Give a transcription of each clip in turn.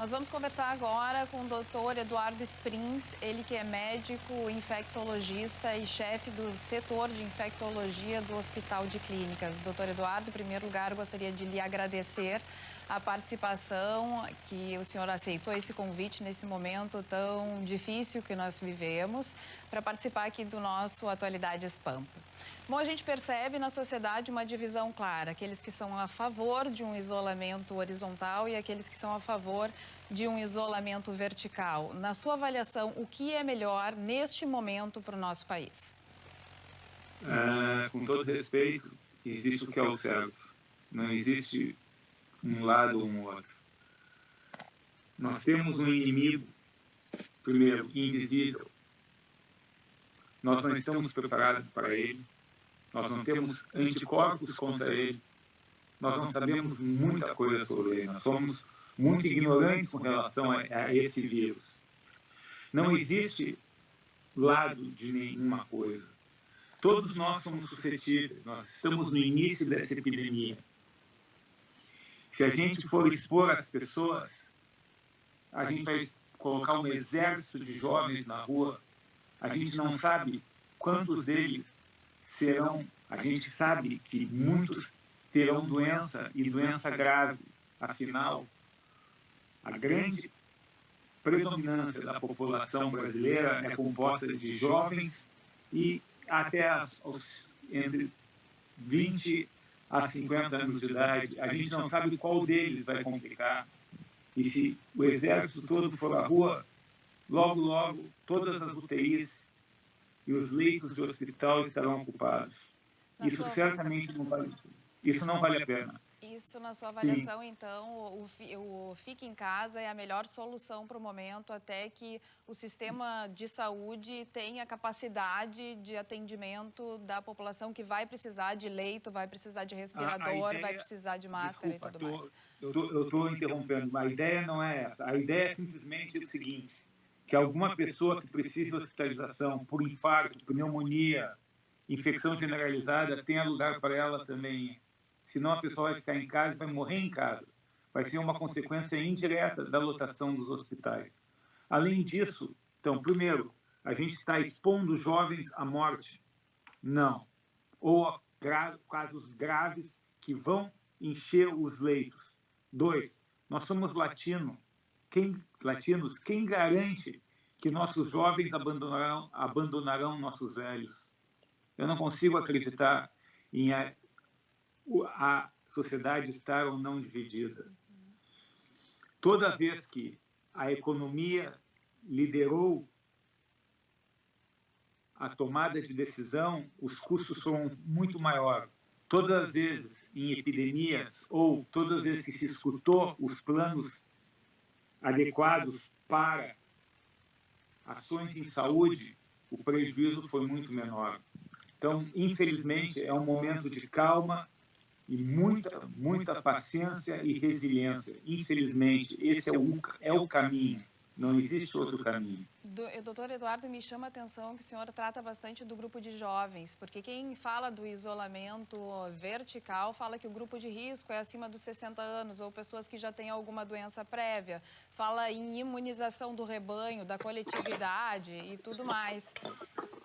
Nós vamos conversar agora com o Dr. Eduardo Sprins, ele que é médico, infectologista e chefe do setor de infectologia do Hospital de Clínicas. Dr. Eduardo, em primeiro lugar, gostaria de lhe agradecer a participação, que o senhor aceitou esse convite nesse momento tão difícil que nós vivemos, para participar aqui do nosso Atualidades Pampa. Bom, a gente percebe na sociedade uma divisão clara, aqueles que são a favor de um isolamento horizontal e aqueles que são a favor de um isolamento vertical. Na sua avaliação, o que é melhor neste momento para o nosso país? Com todo respeito, existe o que é o certo. Não existe um lado ou um outro. Nós temos um inimigo, primeiro, invisível. Nós não estamos preparados para ele. Nós não temos anticorpos contra ele. Nós não sabemos muita coisa sobre ele. Nós somos muito ignorantes com relação a esse vírus. Não existe lado de nenhuma coisa. Todos nós somos suscetíveis. Nós estamos no início dessa epidemia. Se a gente for expor as pessoas, a gente vai colocar um exército de jovens na rua. A gente não sabe quantos deles serão. A gente sabe que muitos terão doença e doença grave. Afinal, a grande predominância da população brasileira é composta de jovens e até entre 20 a 50 anos de idade. A gente não sabe qual deles vai complicar. E se o exército todo for à rua, logo, logo, todas as UTIs e os leitos de hospital estarão ocupados. Isso certamente não vale, isso não vale a pena. Isso, na sua avaliação, então, o Fique em Casa é a melhor solução para o momento, até que o sistema de saúde tenha capacidade de atendimento da população que vai precisar de leito, vai precisar de respirador, vai precisar de máscara e tudo mais. Eu estou interrompendo, a ideia não é essa. A ideia é simplesmente o seguinte, que alguma pessoa que precise de hospitalização por infarto, pneumonia, infecção generalizada, tenha lugar para ela também. Senão a pessoa vai ficar em casa e vai morrer em casa. Vai ser uma consequência indireta da lotação dos hospitais. Além disso, então, primeiro, a gente está expondo jovens à morte? Não. Ou a casos graves que vão encher os leitos. 2, nós somos latinos. Quem garante que nossos jovens abandonarão nossos velhos? Eu não consigo acreditar em a sociedade estar ou não dividida. Toda vez que a economia liderou a tomada de decisão, os custos são muito maiores. Todas as vezes em epidemias ou todas as vezes que se escutou os planos adequados para ações em saúde, o prejuízo foi muito menor. Então, infelizmente, é um momento de calma e muita paciência e resiliência. Infelizmente, esse é o caminho. Não existe outro caminho. Doutor Eduardo, me chama a atenção que o senhor trata bastante do grupo de jovens, porque quem fala do isolamento vertical fala que o grupo de risco é acima dos 60 anos ou pessoas que já têm alguma doença prévia, fala em imunização do rebanho, da coletividade e tudo mais.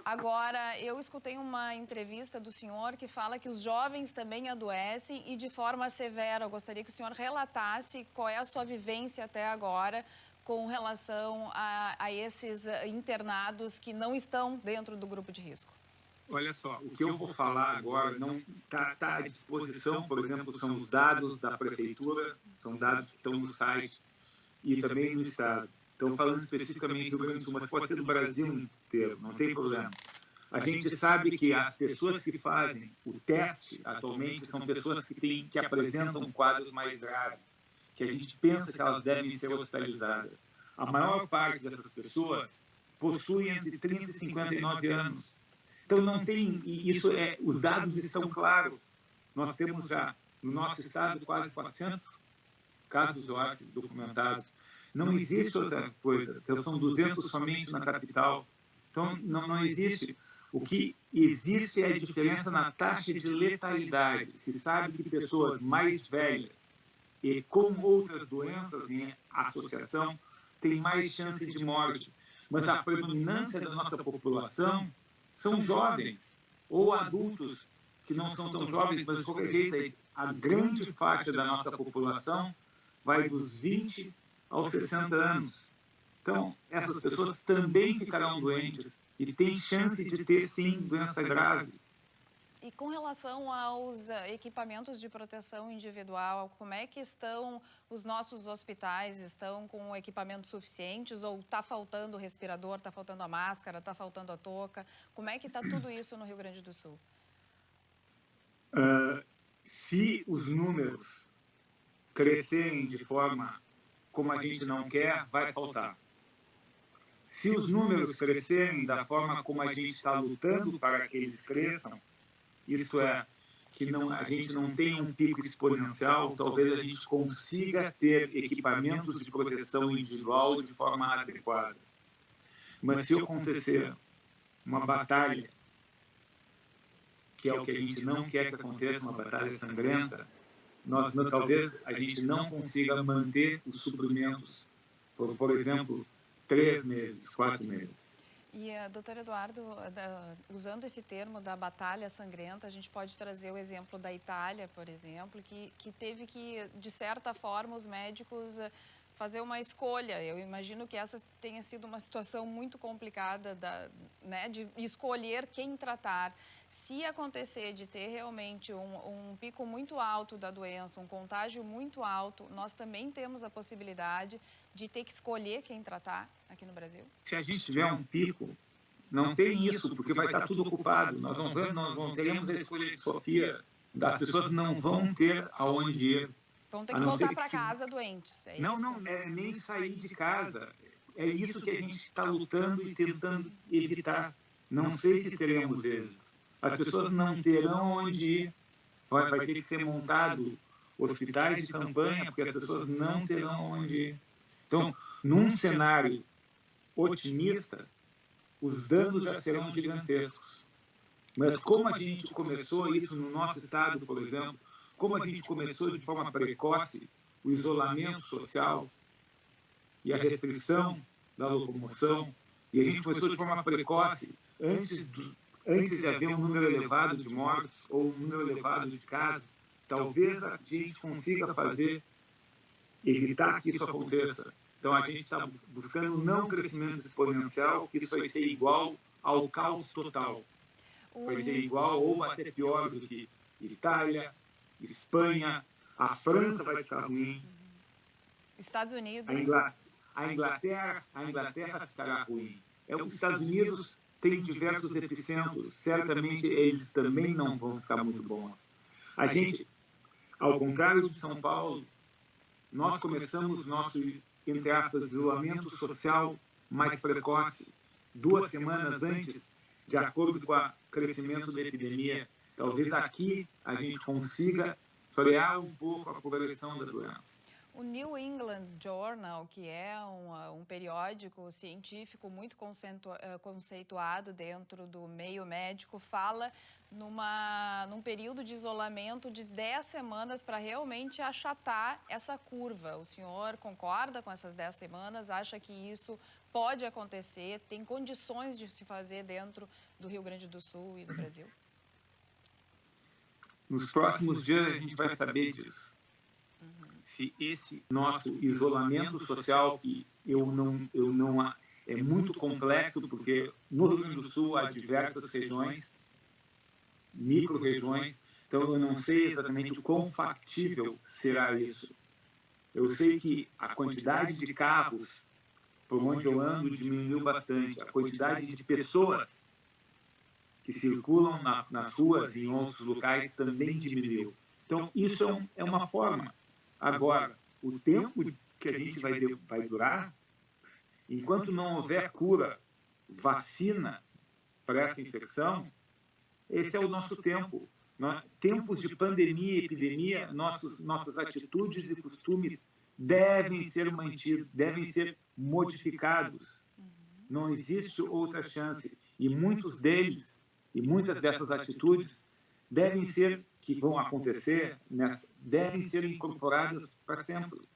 Agora, eu escutei uma entrevista do senhor que fala que os jovens também adoecem e de forma severa. Eu gostaria que o senhor relatasse qual é a sua vivência até agora com relação a esses internados que não estão dentro do grupo de risco. Olha só, o que eu vou falar agora não está à disposição, por exemplo, são os dados da prefeitura, são dados que estão no site e também no estado. Estão falando especificamente do Rio Grande do Sul, mas pode ser do Brasil inteiro, não tem problema. A gente sabe que as pessoas que fazem o teste atualmente são pessoas que apresentam quadros mais graves, que a gente pensa que elas devem ser hospitalizadas. A maior parte dessas pessoas possui entre 30 e 59 anos. Então não tem, os dados estão claros. Nós temos já no nosso estado quase 400 casos, eu acho, documentados. Não existe outra coisa, então, são 200 somente na capital. Então não existe. O que existe é a diferença na taxa de letalidade. Se sabe que pessoas mais velhas e com outras doenças em associação, tem mais chance de morte. Mas a predominância da nossa população são jovens ou adultos que não são tão jovens, mas de qualquer jeito, a grande faixa da nossa população vai dos 20 aos 60 anos. Então, essas pessoas também ficarão doentes e têm chance de ter, sim, doença grave. E com relação aos equipamentos de proteção individual, como é que estão os nossos hospitais? Estão com equipamentos suficientes ou está faltando o respirador, está faltando a máscara, está faltando a touca? Como é que está tudo isso no Rio Grande do Sul? Se os números crescerem de forma como a gente não quer, vai faltar. Se os números crescerem da forma como a gente está lutando para que eles cresçam, isso é, que a gente não tenha um pico exponencial, talvez a gente consiga ter equipamentos de proteção individual de forma adequada. Mas se acontecer uma batalha, que é o que a gente não quer que aconteça, uma batalha sangrenta, talvez a gente não consiga manter os suprimentos por exemplo, 3 meses, 4 meses. E, doutor Eduardo, usando esse termo da batalha sangrenta, a gente pode trazer o exemplo da Itália, por exemplo, que teve que, de certa forma, os médicos fazer uma escolha. Eu imagino que essa tenha sido uma situação muito complicada, né, de escolher quem tratar. Se acontecer de ter realmente um pico muito alto da doença, um contágio muito alto, nós também temos a possibilidade de ter que escolher quem tratar aqui no Brasil? Se a gente tiver um pico, não tem isso, porque vai estar tudo ocupado. Nós não teremos a escolha de Sofia. As pessoas não vão ter aonde ir. Vão ter que voltar para casa doentes, é não, isso? Não, é nem sair de casa. É isso que a gente está lutando e tentando evitar. Não sei se teremos êxito. As pessoas não terão onde ir. Vai ter que ser montado hospitais de campanha, porque as pessoas não terão onde ir. Então, num cenário otimista, os danos já serão gigantescos. Mas como a gente começou isso no nosso estado, por exemplo, como a gente começou de forma precoce o isolamento social e a restrição da locomoção, e a gente começou de forma precoce, antes de haver um número elevado de mortos ou um número elevado de casos, talvez a gente consiga evitar que isso aconteça. Então, a gente está buscando não crescimento exponencial, que isso vai ser igual ao caos total. Vai ser igual ou até pior do que Itália, Espanha, a França vai ficar ruim. Estados Unidos. A Inglaterra ficará ruim. Os Estados Unidos têm diversos epicentros, certamente eles também não vão ficar muito bons. A gente, ao contrário de São Paulo, nós começamos nosso, entre aspas, isolamento social mais precoce, 2 semanas antes, de acordo com o crescimento da epidemia. Talvez aqui a gente consiga frear um pouco a progressão da doença. O New England Journal, que é um periódico científico muito conceituado dentro do meio médico, fala num período de isolamento de 10 semanas para realmente achatar essa curva. O senhor concorda com essas 10 semanas? Acha que isso pode acontecer? Tem condições de se fazer dentro do Rio Grande do Sul e do Brasil? Nos próximos dias a gente vai saber disso. Se esse nosso isolamento social, que é muito complexo, porque no Rio Grande do Sul há diversas regiões, micro-regiões, então eu não sei exatamente o quão factível será isso. Eu sei que a quantidade de carros por onde eu ando diminuiu bastante, a quantidade de pessoas que circulam nas ruas e em outros locais também diminuiu. Então, isso é uma forma. Agora, o tempo que a gente vai durar, enquanto não houver cura, vacina para essa infecção, esse é o nosso tempo. Tempos de pandemia e epidemia, nossas atitudes e costumes devem ser mantidos, devem ser modificados. Não existe outra chance. E muitas dessas atitudes devem ser que vão acontecer devem ser incorporadas para sempre.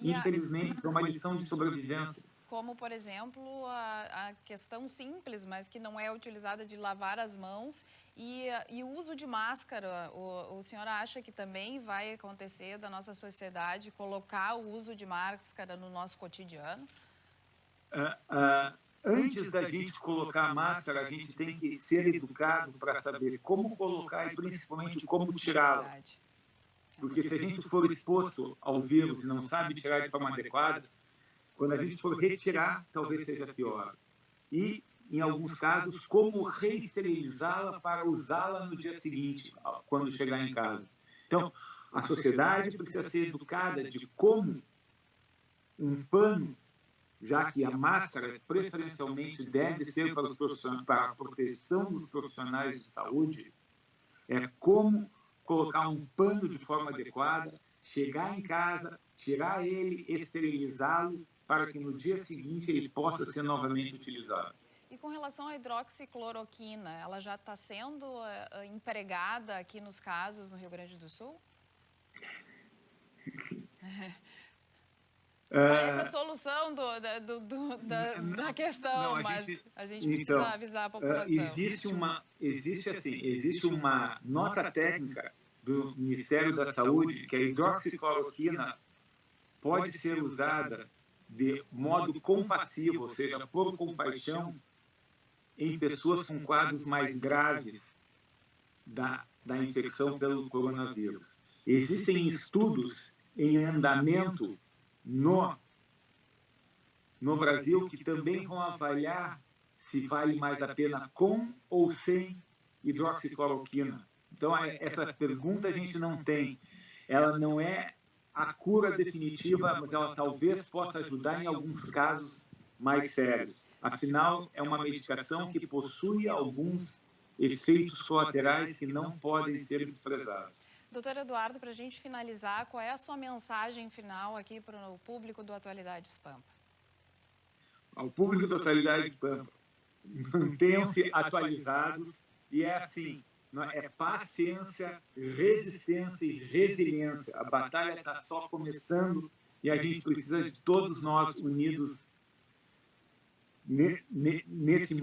Infelizmente, é uma lição de sobrevivência. Como, por exemplo, a questão simples, mas que não é utilizada, de lavar as mãos e o uso de máscara. O senhor acha que também vai acontecer da nossa sociedade colocar o uso de máscara no nosso cotidiano? Antes da gente colocar a máscara, a gente tem que ser educado para saber como colocar e principalmente como tirá-la. Porque se a gente for exposto ao vírus e não sabe tirar de forma adequada, quando a gente for retirar, talvez seja pior. E, em alguns casos, como reesterilizá-la para usá-la no dia seguinte, quando chegar em casa. Então, a sociedade precisa ser educada de como um pano, já que a máscara preferencialmente deve ser para a proteção dos profissionais de saúde, é como colocar um pano de forma adequada, chegar em casa, tirar ele, esterilizá-lo, para que no dia seguinte ele possa ser novamente utilizado. E com relação à hidroxicloroquina, ela já está sendo empregada aqui nos casos no Rio Grande do Sul? Parece a solução da questão, não, mas a gente precisa então, avisar a população. Existe uma nota técnica do Ministério da Saúde que a hidroxicloroquina pode ser usada de modo compassivo, ou seja, por compaixão, em pessoas com quadros mais graves da infecção pelo coronavírus. Existem estudos em andamento no Brasil que também vão avaliar se vale mais a pena com ou sem hidroxicloroquina. Então, essa pergunta a gente não tem. Ela não é a cura definitiva, mas ela talvez possa ajudar em alguns casos mais sérios. Afinal, é uma medicação que possui alguns efeitos colaterais que não podem ser desprezados. Doutor Eduardo, para a gente finalizar, qual é a sua mensagem final aqui para o público do Atualidades Pampa? Ao público do Atualidades Pampa, mantenham-se atualizados e é assim, é paciência, resistência e resiliência. A batalha está só começando e a gente precisa de todos nós unidos nesse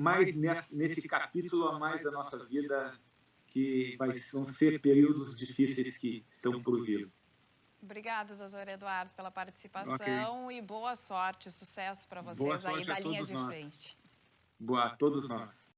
capítulo a mais da nossa vida, que vão ser períodos difíceis que estão por vir. Obrigada, doutor Eduardo, pela participação e boa sorte, sucesso para vocês aí da linha de frente. Boa a todos nós.